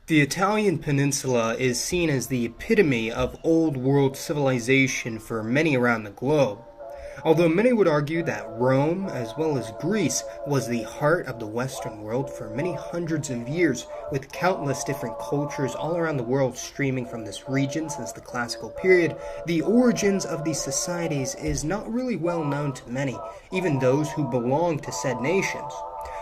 The Italian peninsula is seen as the epitome of Old World civilization for many around the globe. Although many would argue that Rome, as well as Greece, was the heart of the Western world for many hundreds of years, with countless different cultures all around the world streaming from this region since the classical period, the origins of these societies is not really well known to many, even those who belong to said nations.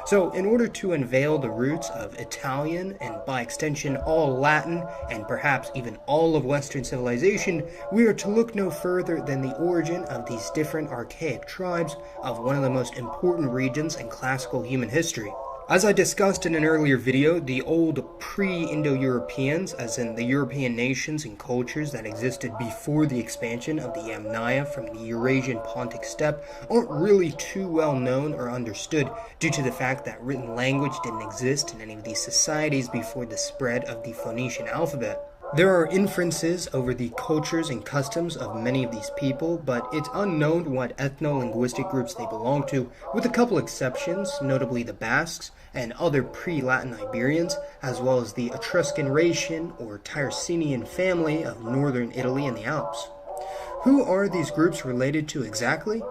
So, in order to unveil the roots of Italian, and by extension all Latin, and perhaps even all of Western civilization, we are to look no further than the origin of these different archaic tribes of one of the most important regions in classical human history. As I discussed in an earlier video, the old pre-Indo-Europeans, as in the European nations and cultures that existed before the expansion of the Yamnaya from the Eurasian Pontic steppe, aren't really too well known or understood due to the fact that written language didn't exist in any of these societies before the spread of the Phoenician alphabet. There are inferences over the cultures and customs of many of these people, but it's unknown what ethno-linguistic groups they belong to, with a couple exceptions, notably the Basques and other pre-Latin Iberians, as well as the Etruscan-Rhaetian or Tyrrhenian family of northern Italy and the Alps. Who are these groups related to exactly?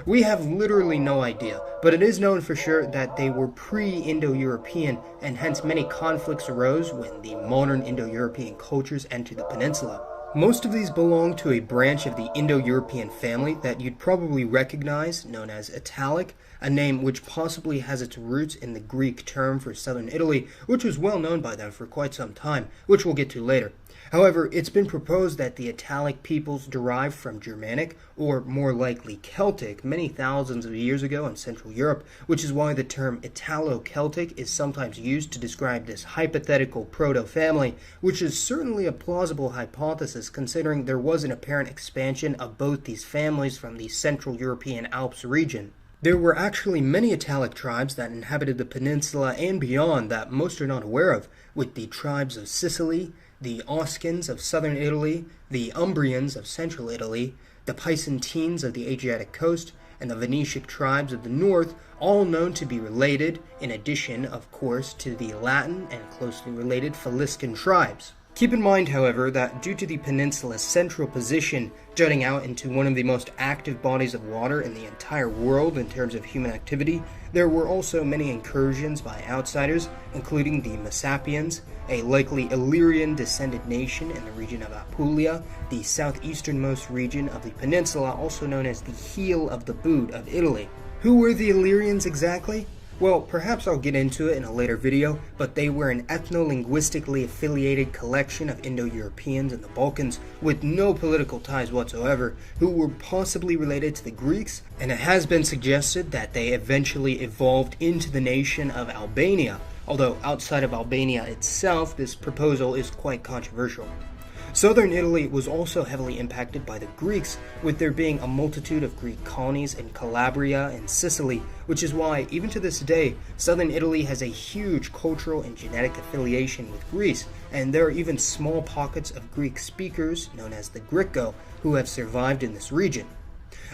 We have literally no idea, but it is known for sure that they were pre-Indo-European, and hence many conflicts arose when the modern Indo-European cultures entered the peninsula. Most of these belong to a branch of the Indo-European family that you'd probably recognize, known as Italic, a name which possibly has its roots in the Greek term for southern Italy, which was well known by them for quite some time, which we'll get to later. However, it's been proposed that the Italic peoples derived from Germanic, or more likely Celtic, many thousands of years ago in Central Europe, which is why the term Italo-Celtic is sometimes used to describe this hypothetical proto-family, which is certainly a plausible hypothesis considering there was an apparent expansion of both these families from the Central European Alps region. There were actually many Italic tribes that inhabited the peninsula and beyond that most are not aware of, with the tribes of Sicily, the Oscans of southern Italy, the Umbrians of central Italy, the Pisantines of the Adriatic coast, and the Venetian tribes of the north, all known to be related, in addition, of course, to the Latin and closely related Faliscan tribes. Keep in mind, however, that due to the peninsula's central position, jutting out into one of the most active bodies of water in the entire world in terms of human activity, there were also many incursions by outsiders, including the Messapians, a likely Illyrian-descended nation in the region of Apulia, the southeasternmost region of the peninsula, also known as the heel of the boot of Italy. Who were the Illyrians exactly? Well, perhaps I'll get into it in a later video, but they were an ethno-linguistically affiliated collection of Indo-Europeans in the Balkans with no political ties whatsoever, who were possibly related to the Greeks, and it has been suggested that they eventually evolved into the nation of Albania, although outside of Albania itself, this proposal is quite controversial. Southern Italy was also heavily impacted by the Greeks, with there being a multitude of Greek colonies in Calabria and Sicily, which is why, even to this day, southern Italy has a huge cultural and genetic affiliation with Greece, and there are even small pockets of Greek speakers, known as the Griko, who have survived in this region.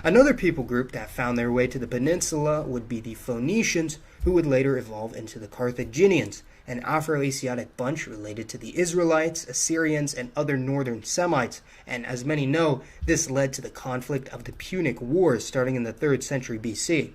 Another people group that found their way to the peninsula would be the Phoenicians, who would later evolve into the Carthaginians, an Afro-Asiatic bunch related to the Israelites, Assyrians, and other northern Semites, and as many know, this led to the conflict of the Punic Wars starting in the 3rd century BC.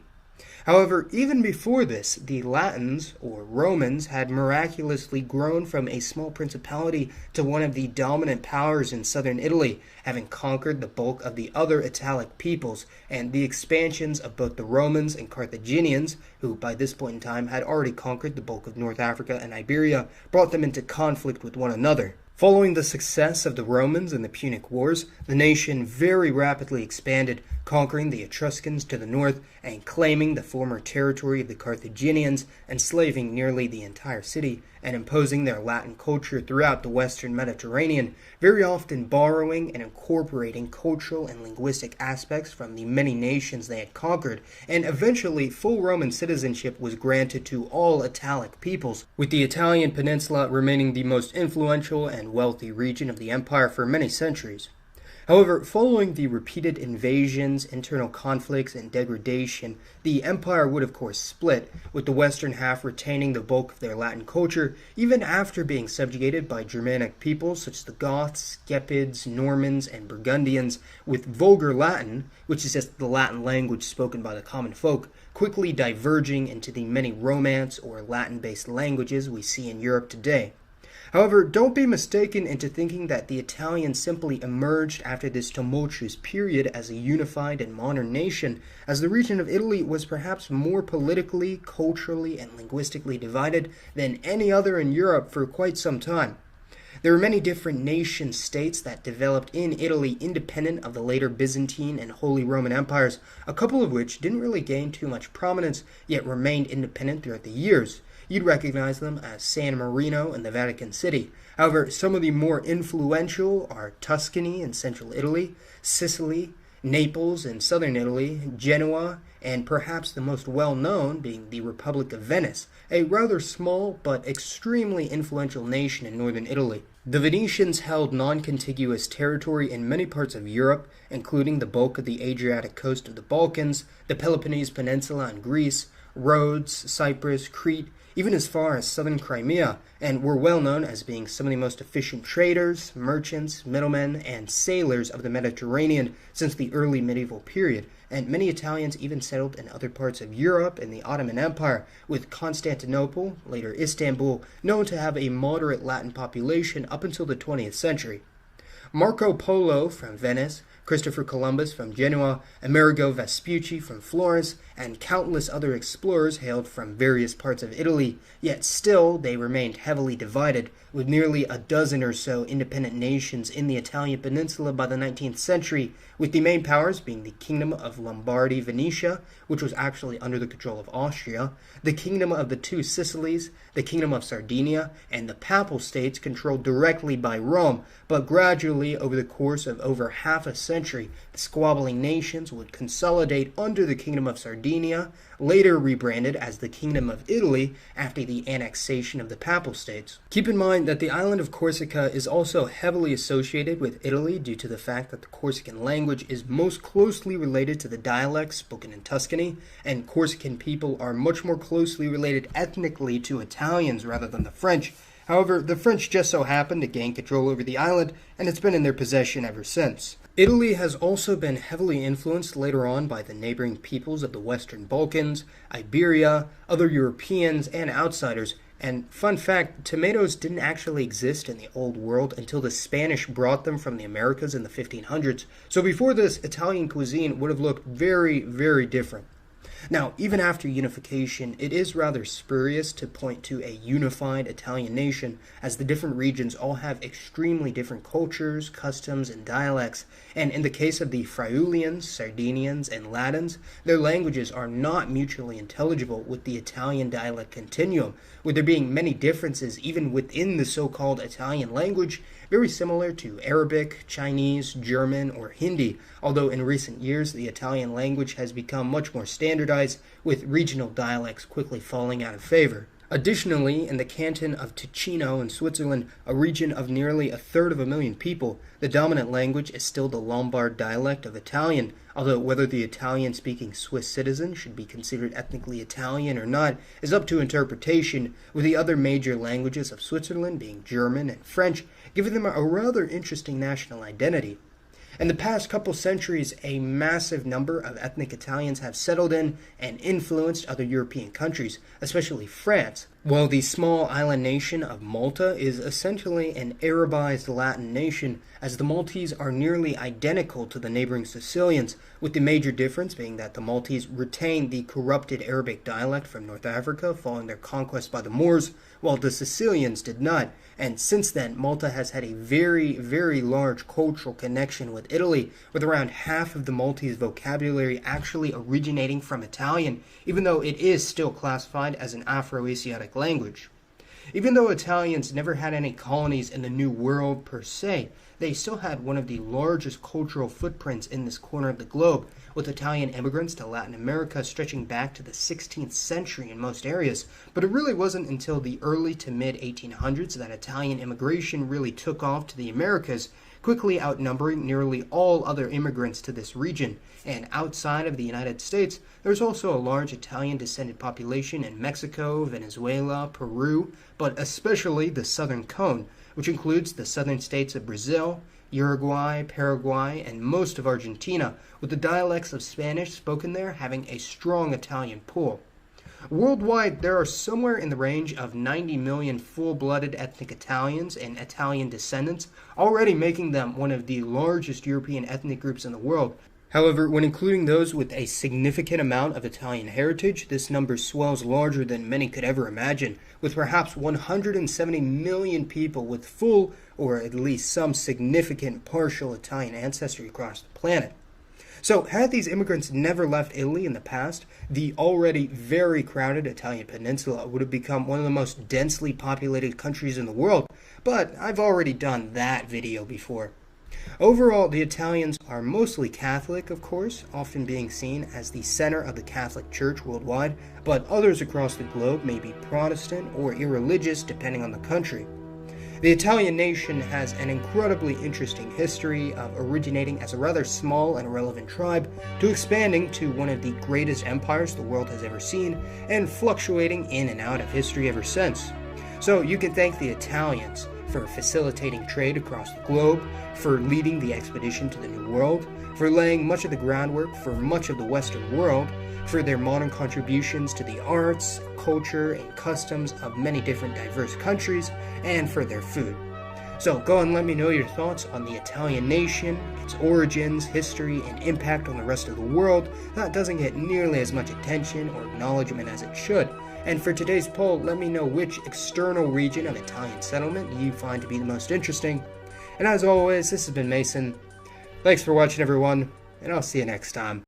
However, even before this, the Latins, or Romans, had miraculously grown from a small principality to one of the dominant powers in southern Italy, having conquered the bulk of the other Italic peoples, and the expansions of both the Romans and Carthaginians, who by this point in time had already conquered the bulk of North Africa and Iberia, brought them into conflict with one another. Following the success of the Romans in the Punic Wars, the nation very rapidly expanded, conquering the Etruscans to the north and claiming the former territory of the Carthaginians, enslaving nearly the entire city, and imposing their Latin culture throughout the western Mediterranean, very often borrowing and incorporating cultural and linguistic aspects from the many nations they had conquered, and eventually full Roman citizenship was granted to all Italic peoples, with the Italian peninsula remaining the most influential and wealthy region of the empire for many centuries. However, following the repeated invasions, internal conflicts, and degradation, the empire would of course split, with the western half retaining the bulk of their Latin culture, even after being subjugated by Germanic peoples such as the Goths, Gepids, Normans, and Burgundians, with vulgar Latin, which is just the Latin language spoken by the common folk, quickly diverging into the many Romance or Latin-based languages we see in Europe today. However, don't be mistaken into thinking that the Italians simply emerged after this tumultuous period as a unified and modern nation, as the region of Italy was perhaps more politically, culturally, and linguistically divided than any other in Europe for quite some time. There were many different nation-states that developed in Italy independent of the later Byzantine and Holy Roman Empires, a couple of which didn't really gain too much prominence, yet remained independent throughout the years. You'd recognize them as San Marino and the Vatican City. However, some of the more influential are Tuscany in central Italy, Sicily, Naples in southern Italy, Genoa, and perhaps the most well-known being the Republic of Venice, a rather small but extremely influential nation in northern Italy. The Venetians held non-contiguous territory in many parts of Europe, including the bulk of the Adriatic coast of the Balkans, the Peloponnese Peninsula and Greece, Rhodes, Cyprus, Crete, even as far as southern Crimea, and were well known as being some of the most efficient traders, merchants, middlemen, and sailors of the Mediterranean since the early medieval period, and many Italians even settled in other parts of Europe in the Ottoman Empire, with Constantinople, later Istanbul, known to have a moderate Latin population up until the 20th century. Marco Polo from Venice, Christopher Columbus from Genoa, Amerigo Vespucci from Florence, and countless other explorers hailed from various parts of Italy, yet still they remained heavily divided, with nearly a dozen or so independent nations in the Italian peninsula by the 19th century, with the main powers being the Kingdom of Lombardy-Venetia, which was actually under the control of Austria, the Kingdom of the Two Sicilies, the Kingdom of Sardinia, and the Papal States controlled directly by Rome, but gradually over the course of over half a century, the squabbling nations would consolidate under the Kingdom of Sardinia, later rebranded as the Kingdom of Italy after the annexation of the Papal States. Keep in mind that the island of Corsica is also heavily associated with Italy due to the fact that the Corsican language is most closely related to the dialects spoken in Tuscany, and Corsican people are much more closely related ethnically to Italians rather than the French. However, the French just so happened to gain control over the island, and it's been in their possession ever since. Italy has also been heavily influenced later on by the neighboring peoples of the Western Balkans, Iberia, other Europeans, and outsiders. And fun fact, tomatoes didn't actually exist in the Old World until the Spanish brought them from the Americas in the 1500s. So before this, Italian cuisine would have looked very, very different. Now, even after unification, it is rather spurious to point to a unified Italian nation, as the different regions all have extremely different cultures, customs, and dialects, and in the case of the Friulians, Sardinians, and Latins, their languages are not mutually intelligible with the Italian dialect continuum, with there being many differences even within the so-called Italian language, very similar to Arabic, Chinese, German, or Hindi, although in recent years the Italian language has become much more standardized, with regional dialects quickly falling out of favor. Additionally, in the canton of Ticino in Switzerland, a region of nearly 1/3 people, the dominant language is still the Lombard dialect of Italian, although whether the Italian-speaking Swiss citizen should be considered ethnically Italian or not is up to interpretation, with the other major languages of Switzerland being German and French, giving them a rather interesting national identity. In the past couple centuries, a massive number of ethnic Italians have settled in and influenced other European countries, especially France, while the small island nation of Malta is essentially an Arabized Latin nation, as the Maltese are nearly identical to the neighboring Sicilians, with the major difference being that the Maltese retained the corrupted Arabic dialect from North Africa following their conquest by the Moors, while the Sicilians did not, and since then Malta has had a very, very large cultural connection with Italy, with around half of the Maltese vocabulary actually originating from Italian, even though it is still classified as an Afro-Asiatic language. Even though Italians never had any colonies in the New World per se, they still had one of the largest cultural footprints in this corner of the globe, with Italian immigrants to Latin America stretching back to the 16th century in most areas, but it really wasn't until the early to mid-1800s that Italian immigration really took off to the Americas, quickly outnumbering nearly all other immigrants to this region. And outside of the United States, there's also a large Italian-descended population in Mexico, Venezuela, Peru, but especially the Southern Cone, which includes the southern states of Brazil, Uruguay, Paraguay, and most of Argentina, with the dialects of Spanish spoken there having a strong Italian pull. Worldwide, there are somewhere in the range of 90 million full-blooded ethnic Italians and Italian descendants, already making them one of the largest European ethnic groups in the world. However, when including those with a significant amount of Italian heritage, this number swells larger than many could ever imagine, with perhaps 170 million people with full, or at least some significant partial Italian ancestry across the planet. So, had these immigrants never left Italy in the past, the already very crowded Italian peninsula would have become one of the most densely populated countries in the world, but I've already done that video before. Overall, the Italians are mostly Catholic, of course, often being seen as the center of the Catholic Church worldwide, but others across the globe may be Protestant or irreligious depending on the country. The Italian nation has an incredibly interesting history of originating as a rather small and irrelevant tribe to expanding to one of the greatest empires the world has ever seen and fluctuating in and out of history ever since. So you can thank the Italians for facilitating trade across the globe, for leading the expedition to the New World, for laying much of the groundwork for much of the Western world, for their modern contributions to the arts, culture, and customs of many different diverse countries, and for their food. So go and let me know your thoughts on the Italian nation, its origins, history, and impact on the rest of the world that doesn't get nearly as much attention or acknowledgement as it should. And for today's poll, let me know which external region of Italian settlement you find to be the most interesting. And as always, this has been Mason. Thanks for watching, everyone, and I'll see you next time.